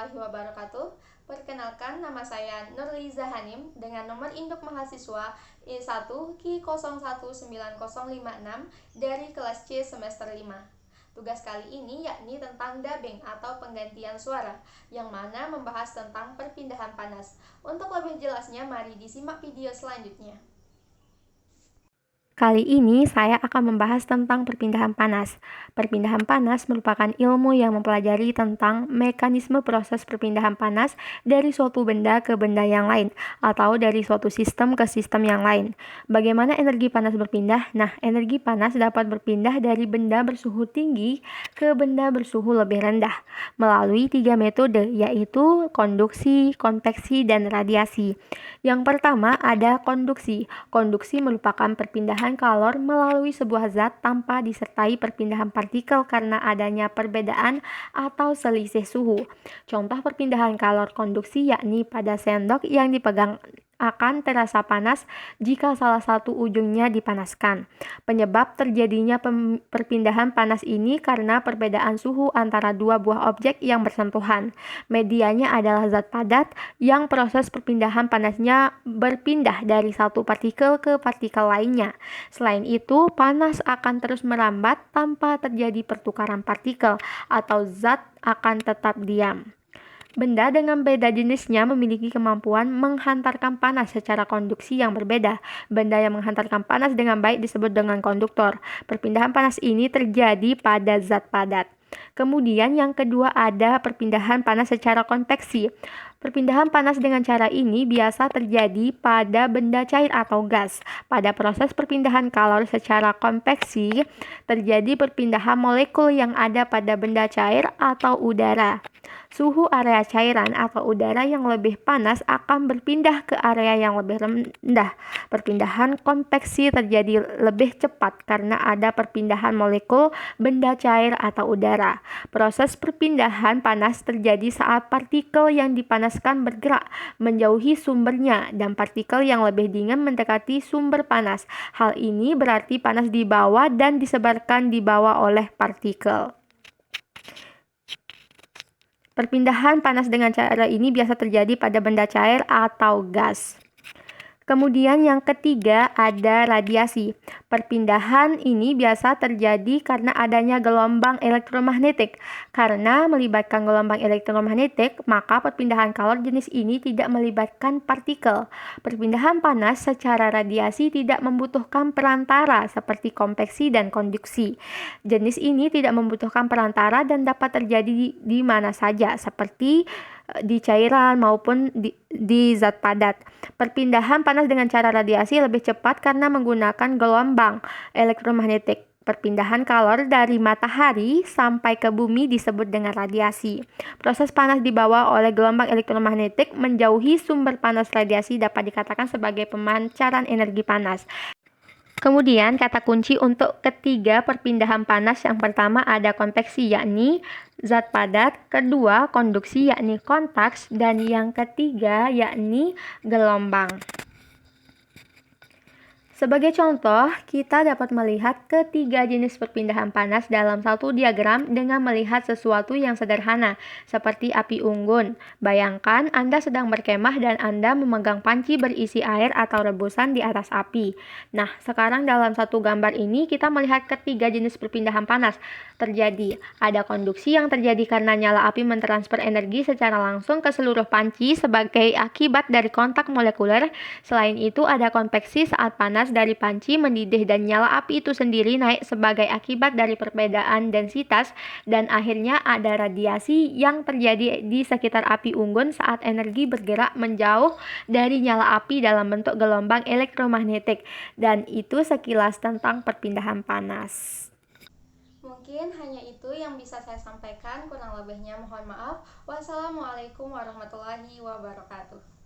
warahmatullahi wabarakatuh. Perkenalkan, nama saya Nurliza Hanim dengan nomor induk mahasiswa I1Q019056 dari kelas C semester 5. Tugas kali ini yakni tentang dubbing atau penggantian suara, yang mana membahas tentang perpindahan panas. Untuk lebih jelasnya, mari disimak video selanjutnya. Kali ini saya akan membahas tentang perpindahan panas. Perpindahan panas merupakan ilmu yang mempelajari tentang mekanisme proses perpindahan panas dari suatu benda ke benda yang lain, atau dari suatu sistem ke sistem yang lain. Bagaimana energi panas berpindah? Nah, energi panas dapat berpindah dari benda bersuhu tinggi ke benda bersuhu lebih rendah melalui 3 metode, yaitu konduksi, konveksi, dan radiasi. Yang pertama ada konduksi. Konduksi merupakan perpindahan kalor melalui sebuah zat tanpa disertai perpindahan partikel karena adanya perbedaan atau selisih suhu. Contoh perpindahan kalor konduksi yakni pada sendok yang dipegang akan terasa panas jika salah satu ujungnya dipanaskan. Penyebab terjadinya perpindahan panas ini karena perbedaan suhu antara dua buah objek yang bersentuhan. Medianya adalah zat padat yang proses perpindahan panasnya berpindah dari satu partikel ke partikel lainnya. Selain itu, panas akan terus merambat tanpa terjadi pertukaran partikel atau zat akan tetap diam. Benda dengan beda jenisnya memiliki kemampuan menghantarkan panas secara konduksi yang berbeda. Benda yang menghantarkan panas dengan baik disebut dengan konduktor. Perpindahan panas ini terjadi pada zat padat. Kemudian yang kedua ada perpindahan panas secara konveksi. Perpindahan panas dengan cara ini biasa terjadi pada benda cair atau gas. Pada proses perpindahan kalor secara konveksi, terjadi perpindahan molekul yang ada pada benda cair atau udara. Suhu area cairan atau udara yang lebih panas akan berpindah ke area yang lebih rendah. Perpindahan konveksi terjadi lebih cepat karena ada perpindahan molekul benda cair atau udara. Proses perpindahan panas terjadi saat partikel yang dipanaskan bergerak menjauhi sumbernya dan partikel yang lebih dingin mendekati sumber panas. Hal ini berarti panas dibawa dan disebarkan di bawah oleh partikel. Perpindahan panas dengan cara ini biasa terjadi pada benda cair atau gas. Kemudian yang ketiga ada radiasi. Perpindahan ini biasa terjadi karena adanya gelombang elektromagnetik. Karena melibatkan gelombang elektromagnetik, maka perpindahan kalor jenis ini tidak melibatkan partikel. Perpindahan panas secara radiasi tidak membutuhkan perantara seperti konveksi dan konduksi. Jenis ini tidak membutuhkan perantara dan dapat terjadi di mana saja, seperti di cairan maupun di zat padat. Perpindahan panas dengan cara radiasi lebih cepat karena menggunakan gelombang elektromagnetik. Perpindahan kalor dari matahari sampai ke bumi disebut dengan radiasi. Proses panas dibawa oleh gelombang elektromagnetik menjauhi sumber panas. Radiasi dapat dikatakan sebagai pemancaran energi panas. Kemudian kata kunci untuk ketiga perpindahan panas yang pertama ada konveksi yakni zat padat, kedua konduksi yakni kontaks, dan yang ketiga yakni gelombang. Sebagai contoh, kita dapat melihat ketiga jenis perpindahan panas dalam satu diagram dengan melihat sesuatu yang sederhana, seperti api unggun. Bayangkan Anda sedang berkemah dan Anda memegang panci berisi air atau rebusan di atas api. Nah, sekarang dalam satu gambar ini kita melihat ketiga jenis perpindahan panas terjadi. Ada konduksi yang terjadi karena nyala api mentransfer energi secara langsung ke seluruh panci sebagai akibat dari kontak molekuler. Selain itu, ada konveksi saat panas dari panci mendidih dan nyala api itu sendiri naik sebagai akibat dari perbedaan densitas, dan akhirnya ada radiasi yang terjadi di sekitar api unggun saat energi bergerak menjauh dari nyala api dalam bentuk gelombang elektromagnetik. Dan itu sekilas tentang perpindahan panas. Mungkin hanya itu yang bisa saya sampaikan, kurang lebihnya mohon maaf. Wassalamualaikum warahmatullahi wabarakatuh.